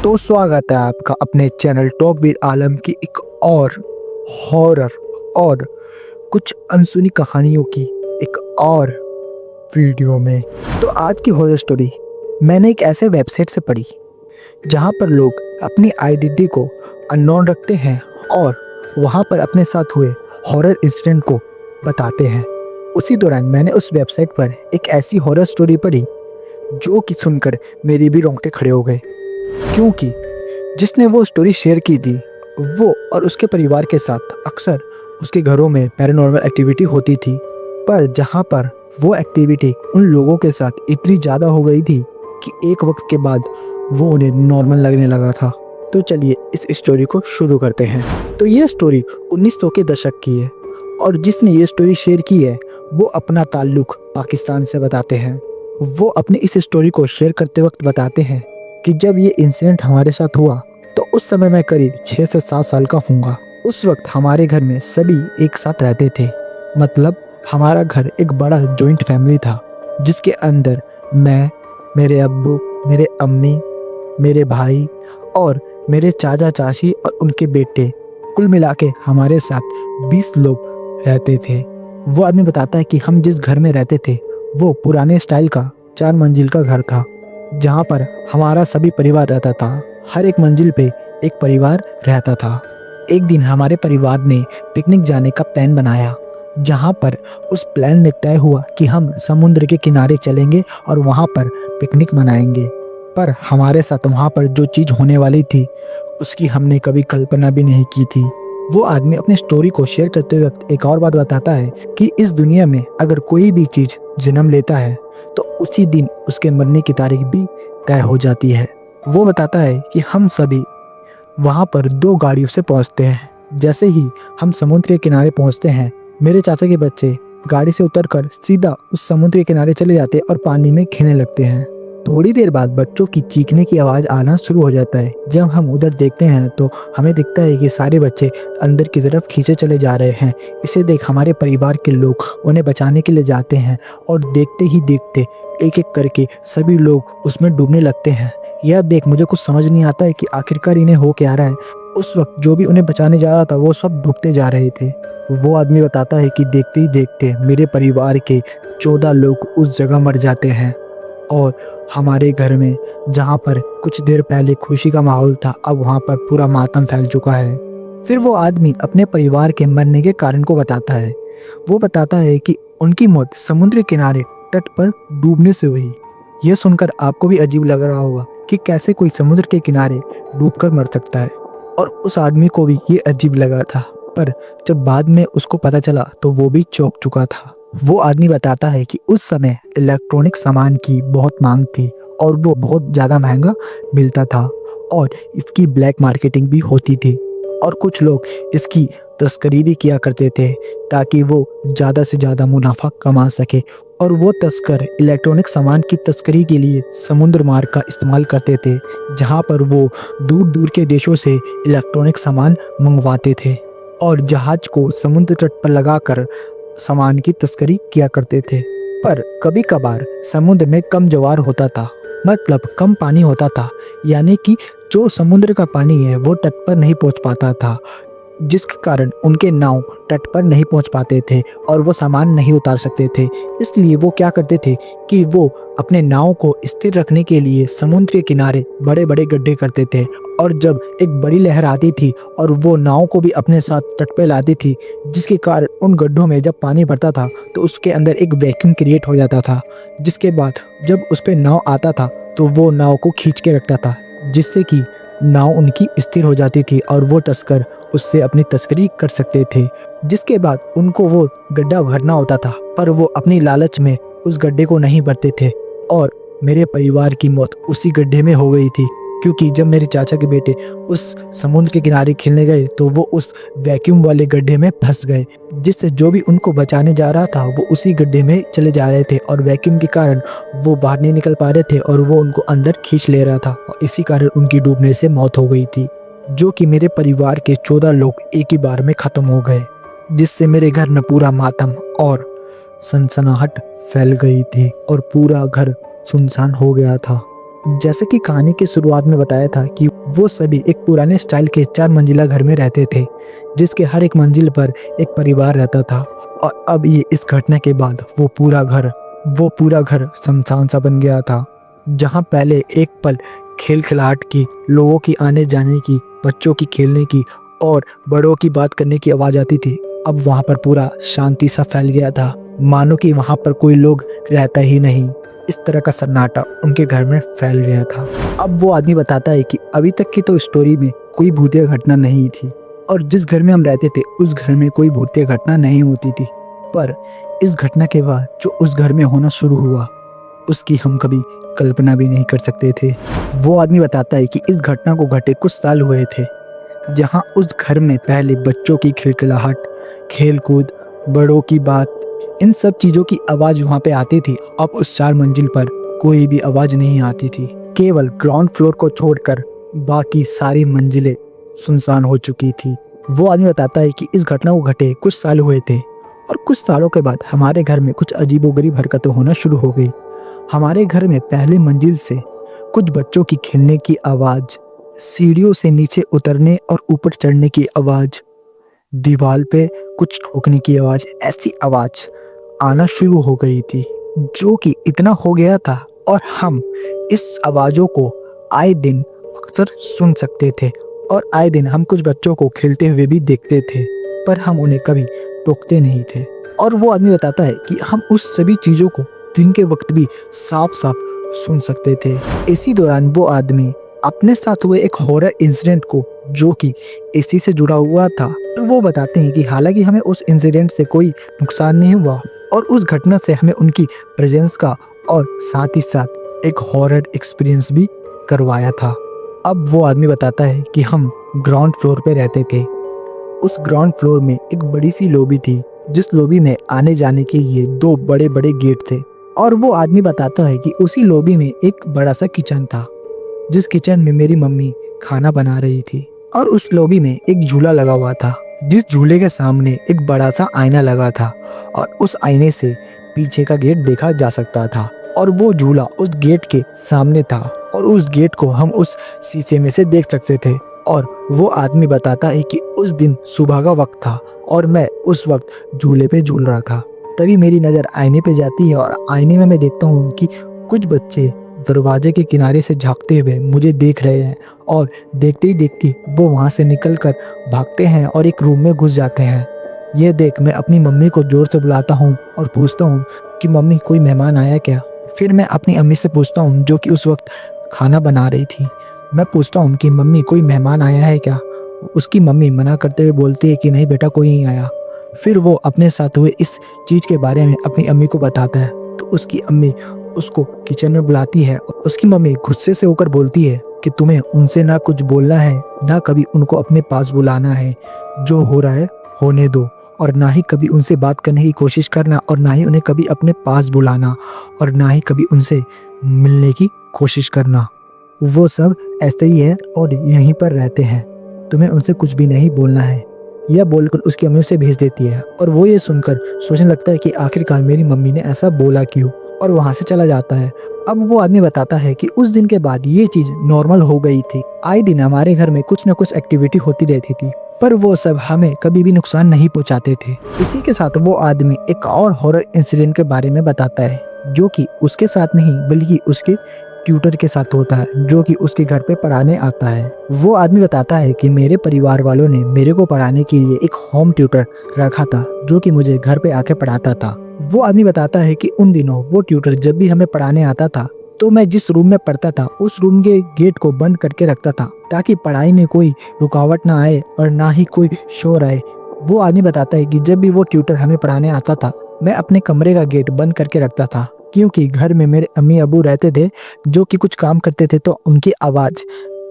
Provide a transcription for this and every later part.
तो स्वागत है आपका अपने चैनल टॉक विद आलम की एक और हॉरर और कुछ अनसुनी कहानियों की एक और वीडियो में। तो आज की हॉरर स्टोरी मैंने एक ऐसे वेबसाइट से पढ़ी जहां पर लोग अपनी आइडेंटिटी को अननोन रखते हैं और वहां पर अपने साथ हुए हॉरर इंसिडेंट को बताते हैं। उसी दौरान मैंने उस वेबसाइट पर एक ऐसी हॉरर स्टोरी पढ़ी जो कि सुनकर मेरी भी रोंगटे खड़े हो गए, क्योंकि जिसने वो स्टोरी शेयर की थी वो और उसके परिवार के साथ अक्सर उसके घरों में पैरानॉर्मल एक्टिविटी होती थी, पर जहाँ पर वो एक्टिविटी उन लोगों के साथ इतनी ज़्यादा हो गई थी कि एक वक्त के बाद वो उन्हें नॉर्मल लगने लगा था। तो चलिए इस स्टोरी को शुरू करते हैं। तो ये स्टोरी 1900 के दशक की है और जिसने ये स्टोरी शेयर की है वो अपना ताल्लुक पाकिस्तान से बताते हैं। वो अपनी इस स्टोरी को शेयर करते वक्त बताते हैं कि जब ये इंसिडेंट हमारे साथ हुआ तो उस समय मैं करीब 6 से 7 साल का हूँगा। उस वक्त हमारे घर में सभी एक साथ रहते थे, मतलब हमारा घर एक बड़ा जॉइंट फैमिली था जिसके अंदर मैं, मेरे अब्बू, मेरे अम्मी, मेरे भाई और मेरे चाचा चाची और उनके बेटे, कुल मिला के हमारे साथ 20 लोग रहते थे। वो आदमी बताता है कि हम जिस घर में रहते थे वो पुराने स्टाइल का 4 मंजिल का घर था जहाँ पर हमारा सभी परिवार रहता था। हर एक मंजिल पे एक परिवार रहता था। एक दिन हमारे परिवार ने पिकनिक जाने का प्लान बनाया, जहाँ पर उस प्लान में तय हुआ कि हम समुद्र के किनारे चलेंगे और वहाँ पर पिकनिक मनाएंगे। पर हमारे साथ वहाँ पर जो चीज़ होने वाली थी उसकी हमने कभी कल्पना भी नहीं की थी। वो आदमी अपनी स्टोरी को शेयर करते वक्त एक और बात बताता है कि इस दुनिया में अगर कोई भी चीज़ जन्म लेता है तो उसी दिन उसके मरने की तारीख भी तय हो जाती है। वो बताता है कि हम सभी वहाँ पर 2 गाड़ियों से पहुँचते हैं। जैसे ही हम समुद्र के किनारे पहुँचते हैं, मेरे चाचा के बच्चे गाड़ी से उतरकर सीधा उस समुद्र के किनारे चले जाते और पानी में खेलने लगते हैं। थोड़ी देर बाद बच्चों की चीखने की आवाज़ आना शुरू हो जाता है। जब हम उधर देखते हैं तो हमें दिखता है कि सारे बच्चे अंदर की तरफ खींचे चले जा रहे हैं। इसे देख हमारे परिवार के लोग उन्हें बचाने के लिए जाते हैं और देखते ही देखते एक एक करके सभी लोग उसमें डूबने लगते हैं। यह देख मुझे कुछ समझ नहीं आता है कि आखिरकार इन्हें हो क्या रहा है। उस वक्त जो भी उन्हें बचाने जा रहा था वो सब डूबते जा रहे थे। वो आदमी बताता है कि देखते ही देखते मेरे परिवार के 14 लोग उस जगह मर जाते हैं और हमारे घर में जहाँ पर कुछ देर पहले खुशी का माहौल था, अब वहाँ पर पूरा मातम फैल चुका है। फिर वो आदमी अपने परिवार के मरने के कारण को बताता है। वो बताता है कि उनकी मौत समुद्र किनारे तट पर डूबने से हुई। यह सुनकर आपको भी अजीब लग रहा होगा कि कैसे कोई समुद्र के किनारे डूबकर मर सकता है, और उस आदमी को भी ये अजीब लगा था, पर जब बाद में उसको पता चला तो वो भी चौंक चुका था। वो आदमी बताता है कि उस समय इलेक्ट्रॉनिक सामान की बहुत मांग थी और वो बहुत ज़्यादा महंगा मिलता था और इसकी ब्लैक मार्केटिंग भी होती थी और कुछ लोग इसकी तस्करी भी किया करते थे ताकि वो ज़्यादा से ज़्यादा मुनाफा कमा सके। और वो तस्कर इलेक्ट्रॉनिक सामान की तस्करी के लिए समुद्र मार्ग का इस्तेमाल करते थे, जहाँ पर वो दूर दूर के देशों से इलेक्ट्रॉनिक सामान मंगवाते थे और जहाज को समुद्र तट पर लगाकर सामान की तस्करी किया करते थे। पर कभी कभार समुद्र में कम ज्वार होता था, मतलब कम पानी होता था, यानी कि जो समुद्र का पानी है वो तट पर नहीं पहुंच पाता था, जिसके कारण उनके नाव तट पर नहीं पहुंच पाते थे और वो सामान नहीं उतार सकते थे। इसलिए वो क्या करते थे कि वो अपने नाव को स्थिर रखने के लिए समुद्र के किनारे बड़े बड़े गड्ढे करते थे, और जब एक बड़ी लहर आती थी और वो नाव को भी अपने साथ तट पे लाती थी, जिसके कारण उन गड्ढों में जब पानी भरता था तो उसके अंदर एक वैक्यूम क्रिएट हो जाता था, जिसके बाद जब उस पर नाव आता था तो वो नाव को खींच के रखता था, जिससे कि नाव उनकी स्थिर हो जाती थी और वो तस्कर उससे अपनी तस्करी कर सकते थे। जिसके बाद उनको वो गड्ढा भरना होता था, पर वो अपनी लालच में उस गड्ढे को नहीं भरते थे और मेरे परिवार की मौत उसी गड्ढे में हो गई थी, क्योंकि जब मेरे चाचा के बेटे उस समुद्र के किनारे खेलने गए तो वो उस वैक्यूम वाले गड्ढे में फंस गए, जिससे जो भी उनको बचाने जा रहा था वो उसी गड्ढे में चले जा रहे थे और वैक्यूम के कारण वो बाहर नहीं निकल पा रहे थे और वो उनको अंदर खींच ले रहा था और इसी कारण उनकी डूबने से मौत हो गई थी, जो कि मेरे परिवार के 14 लोग एक ही बार में ख़त्म हो गए, जिससे मेरे घर में पूरा मातम और सनसनाहट फैल गई थी और पूरा घर सुनसान हो गया था। जैसे कि कहानी की शुरुआत में बताया था कि वो सभी एक पुराने स्टाइल के 4 मंजिला घर में रहते थे, जिसके हर एक मंजिल पर एक परिवार रहता था। और अब ये इस घटना के बाद वो पूरा घर शमशान सा बन गया था। जहाँ पहले एक पल खेल खिलाहट की, लोगों की आने जाने की, बच्चों की खेलने की और बड़ों की बात करने की आवाज आती थी, अब वहाँ पर पूरा शांति सा फैल गया था, मानो कि वहाँ पर कोई लोग रहता ही नहीं। इस तरह का सन्नाटा उनके घर में फैल गया था। अब वो आदमी बताता है कि अभी तक की तो स्टोरी में कोई भूतिया घटना नहीं थी और जिस घर में हम रहते थे उस घर में कोई भूतिया घटना नहीं होती थी, पर इस घटना के बाद जो उस घर में होना शुरू हुआ उसकी हम कभी कल्पना भी नहीं कर सकते थे। वो आदमी बताता है कि इस घटना को घटे कुछ साल हुए थे, जहाँ उस घर में पहले बच्चों की खिलखिलाहट, खेल कूद, बड़ों की बात, इन सब चीज़ों की आवाज़ वहाँ पे आती थी। अब उस 4 मंजिल पर कोई भी आवाज़ नहीं आती थी। केवल ग्राउंड फ्लोर को छोड़कर बाकी सारी मंजिलें सुनसान हो चुकी थी। वो आदमी बताता है कि इस घटना को घटे कुछ साल हुए थे और कुछ सालों के बाद हमारे घर में कुछ अजीबोगरीब हरकतें होना शुरू हो गई। हमारे घर में पहली मंजिल से कुछ बच्चों की खेलने की आवाज़, सीढ़ियों से नीचे उतरने और ऊपर चढ़ने की आवाज़, दीवार पे कुछ ठोकने की आवाज़, ऐसी आवाज़ आना शुरू हो गई थी, जो कि इतना हो गया था और हम इस आवाज़ों को आए दिन अक्सर सुन सकते थे और आए दिन हम कुछ बच्चों को खेलते हुए भी देखते थे, पर हम उन्हें कभी टोकते नहीं थे। और वो आदमी बताता है कि हम उस सभी चीज़ों को दिन के वक्त भी साफ साफ सुन सकते थे। इसी दौरान वो आदमी अपने साथ हुए एक हॉरर इंसिडेंट को, जो कि इसी से जुड़ा हुआ था, तो वो बताते हैं कि हालांकि हमें उस इंसिडेंट से कोई नुकसान नहीं हुआ और उस घटना से हमें उनकी प्रेजेंस का और साथ ही साथ एक हॉरर एक्सपीरियंस भी करवाया था। अब वो आदमी बताता है कि हम ग्राउंड फ्लोर पे रहते थे। उस ग्राउंड फ्लोर में एक बड़ी सी लॉबी थी, जिस लॉबी में आने जाने के लिए 2 बड़े बड़े गेट थे। और वो आदमी बताता है कि उसी लॉबी में एक बड़ा सा किचन था, जिस किचन में मेरी मम्मी खाना बना रही थी। और उस लॉबी में एक झूला लगा हुआ था, जिस झूले के सामने एक बड़ा सा आईना लगा था और उस आईने से पीछे का गेट देखा जा सकता था। और वो झूला उस गेट के सामने था और उस गेट को हम उस शीशे में से देख सकते थे। और वो आदमी बताता है कि उस दिन सुबह का वक्त था और मैं उस वक्त झूले पे झूल रहा था। तभी मेरी नज़र आईने पे जाती है और आईने में मैं देखता हूँ कि कुछ बच्चे दरवाजे के किनारे से झांकते हुए मुझे देख रहे हैं और देखते ही देखते वो वहाँ से निकलकर भागते हैं और एक रूम में घुस जाते हैं। ये देख मैं अपनी मम्मी को जोर से बुलाता हूँ और पूछता हूँ कि मम्मी कोई मेहमान आया क्या। फिर मैं अपनी अम्मी से पूछता हूँ, जो कि उस वक्त खाना बना रही थी। मैं पूछता हूँ कि मम्मी कोई मेहमान आया है क्या। उसकी मम्मी मना करते हुए बोलती है कि नहीं बेटा, कोई नहीं आया। फिर वो अपने साथ हुए इस चीज़ के बारे में अपनी अम्मी को बताता है, तो उसकी अम्मी उसको किचन में बुलाती है। उसकी मम्मी गुस्से से होकर बोलती है कि तुम्हें उनसे ना कुछ बोलना है, ना कभी उनको अपने पास बुलाना है। जो हो रहा है होने दो और ना ही कभी उनसे बात करने की कोशिश करना और ना ही उन्हें कभी अपने पास बुलाना और ना ही कभी उनसे मिलने की कोशिश करना। वो सब ऐसे ही है और यहीं पर रहते हैं, तुम्हें उनसे कुछ भी नहीं बोलना है। यह बोलकर उसकी अम्मी उसे भेज देती है और वो ये सुनकर सोचने लगता है कि आखिरकार मेरी मम्मी ने ऐसा बोला क्यों, और वहाँ से चला जाता है। अब वो आदमी बताता है कि उस दिन के बाद ये चीज़ नॉर्मल हो गई थी। आए दिन हमारे घर में कुछ न कुछ एक्टिविटी होती रहती थी, पर वो सब हमें कभी भी नुकसान नहीं पहुंचाते थे। इसी के साथ वो आदमी एक और हॉरर इंसिडेंट के बारे में बताता है, जो कि उसके साथ नहीं बल्कि उसके ट्यूटर के साथ होता है, जो कि उसके घर पे पढ़ाने आता है। वो आदमी बताता है कि मेरे परिवार वालों ने मेरे को पढ़ाने के लिए एक होम ट्यूटर रखा था, जो कि मुझे घर पे आके पढ़ाता था। वो आदमी बताता है कि उन दिनों वो ट्यूटर जब भी हमें पढ़ाने आता था, तो मैं जिस रूम में पढ़ता था उस रूम के गेट को बंद करके रखता था, ताकि पढ़ाई में कोई रुकावट ना आए और ना ही कोई शोर आए। वो आदमी बताता है कि जब भी वो ट्यूटर हमें पढ़ाने आता था, मैं अपने कमरे का गेट बंद करके रखता था, क्योंकि घर में मेरे अम्मी अबू रहते थे, जो कि कुछ काम करते थे, तो उनकी आवाज़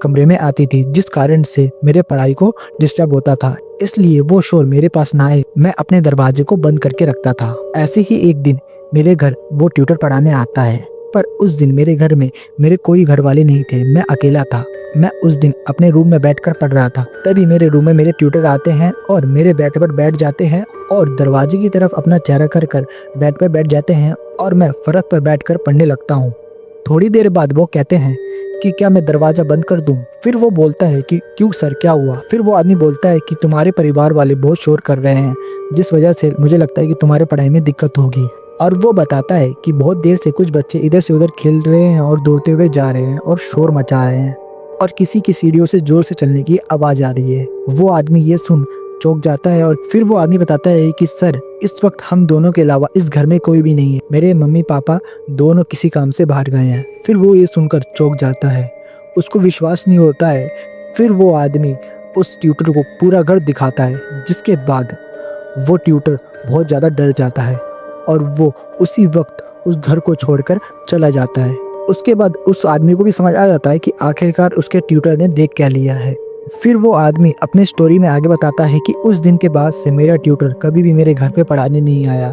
कमरे में आती थी, जिस कारण से मेरे पढ़ाई को डिस्टर्ब होता था। इसलिए वो शोर मेरे पास ना आए, मैं अपने दरवाजे को बंद करके रखता था। ऐसे ही एक दिन मेरे घर वो ट्यूटर पढ़ाने आता है, पर उस दिन मेरे घर में मेरे कोई घर वाले नहीं थे, मैं अकेला था। मैं उस दिन अपने रूम में बैठकर पढ़ रहा था। तभी मेरे रूम में मेरे ट्यूटर आते हैं और मेरे बेड पर बैठ जाते हैं और दरवाजे की तरफ अपना चेहरा कर कर बेड पर बैठ जाते हैं और मैं फर्श पर बैठकर पढ़ने लगता हूँ। थोड़ी देर बाद वो कहते हैं कि क्या मैं दरवाजा बंद कर दूं? फिर वो बोलता है कि क्यों सर, क्या हुआ? फिर वो आदमी बोलता है कि तुम्हारे परिवार वाले बहुत शोर कर रहे हैं, जिस वजह से मुझे लगता है कि तुम्हारे पढ़ाई में दिक्कत होगी। और वो बताता है कि बहुत देर से कुछ बच्चे इधर से उधर खेल रहे हैं और दौड़ते हुए जा रहे हैं और शोर मचा रहे हैं और किसी की सीढ़ियों से जोर से चलने की आवाज आ रही है। वो आदमी ये सुन चौंक जाता है और फिर वो आदमी बताता है कि सर, इस वक्त हम दोनों के अलावा इस घर में कोई भी नहीं है, मेरे मम्मी पापा दोनों किसी काम से बाहर गए हैं। फिर वो ये सुनकर चौंक जाता है, उसको विश्वास नहीं होता है। फिर वो आदमी उस ट्यूटर को पूरा घर दिखाता है, जिसके बाद वो ट्यूटर बहुत ज़्यादा डर जाता है और वो उसी वक्त उस घर को छोड़कर चला जाता है। उसके बाद उस आदमी को भी समझ आ जाता है कि आखिरकार उसके ट्यूटर ने देख क्या लिया है। फिर वो आदमी अपने स्टोरी में आगे बताता है कि उस दिन के बाद से मेरा ट्यूटर कभी भी मेरे घर पे पढ़ाने नहीं आया,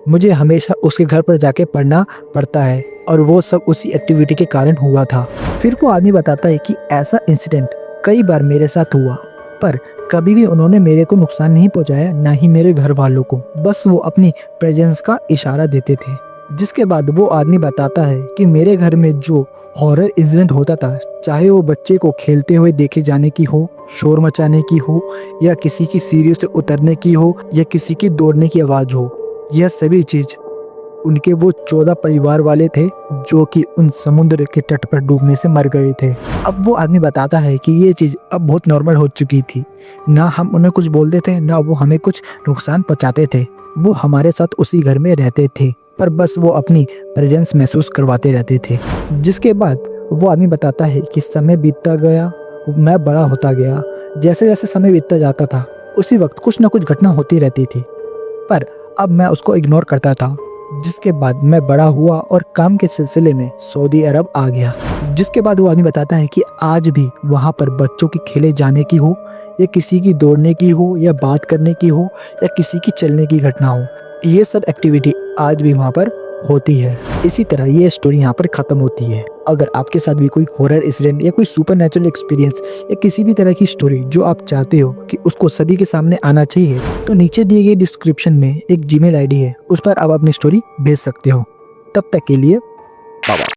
मुझे हमेशा उसके घर पर जाके पढ़ना पड़ता है और वो सब उसी एक्टिविटी के कारण हुआ था। फिर वो आदमी बताता है कि ऐसा इंसिडेंट कई बार मेरे साथ हुआ, पर कभी भी उन्होंने मेरे को नुकसान नहीं पहुंचाया, ना ही मेरे घर वालों को, बस वो अपनी प्रेजेंस का इशारा देते थे। जिसके बाद वो आदमी बताता है कि मेरे घर में जो हॉरर इंसिडेंट होता था, चाहे वो बच्चे को खेलते हुए देखे जाने की हो, शोर मचाने की हो, या किसी की सीढ़ियों से उतरने की हो, या किसी की दौड़ने की आवाज़ हो, यह सभी चीज़ उनके वो 14 परिवार वाले थे जो कि उन समुद्र के तट पर डूबने से मर गए थे। अब वो आदमी बताता है कि ये चीज़ अब बहुत नॉर्मल हो चुकी थी, ना हम उन्हें कुछ बोलते थे, ना वो हमें कुछ नुकसान पहुंचाते थे। वो हमारे साथ उसी घर में रहते थे, पर बस वो अपनी प्रेजेंस महसूस करवाते रहते थे। जिसके बाद वो आदमी बताता है कि समय बीतता गया, मैं बड़ा होता गया। जैसे जैसे समय बीतता जाता था, उसी वक्त कुछ ना कुछ घटना होती रहती थी, पर अब मैं उसको इग्नोर करता था। जिसके बाद मैं बड़ा हुआ और काम के सिलसिले में सऊदी अरब आ गया। जिसके बाद वो आदमी बताता है कि आज भी वहाँ पर बच्चों की खेले जाने की हो, या किसी की दौड़ने की हो, या बात करने की हो, या किसी की चलने की घटना हो, ये सब एक्टिविटी आज भी वहाँ पर होती है। इसी तरह ये स्टोरी यहाँ पर ख़त्म होती है। अगर आपके साथ भी कोई हॉरर इंसिडेंट या कोई सुपरनैचुरल एक्सपीरियंस या किसी भी तरह की स्टोरी जो आप चाहते हो कि उसको सभी के सामने आना चाहिए, तो नीचे दिए गए डिस्क्रिप्शन में एक जीमेल आईडी है, उस पर आप अपनी स्टोरी भेज सकते हो। तब तक के लिए बाय बाय।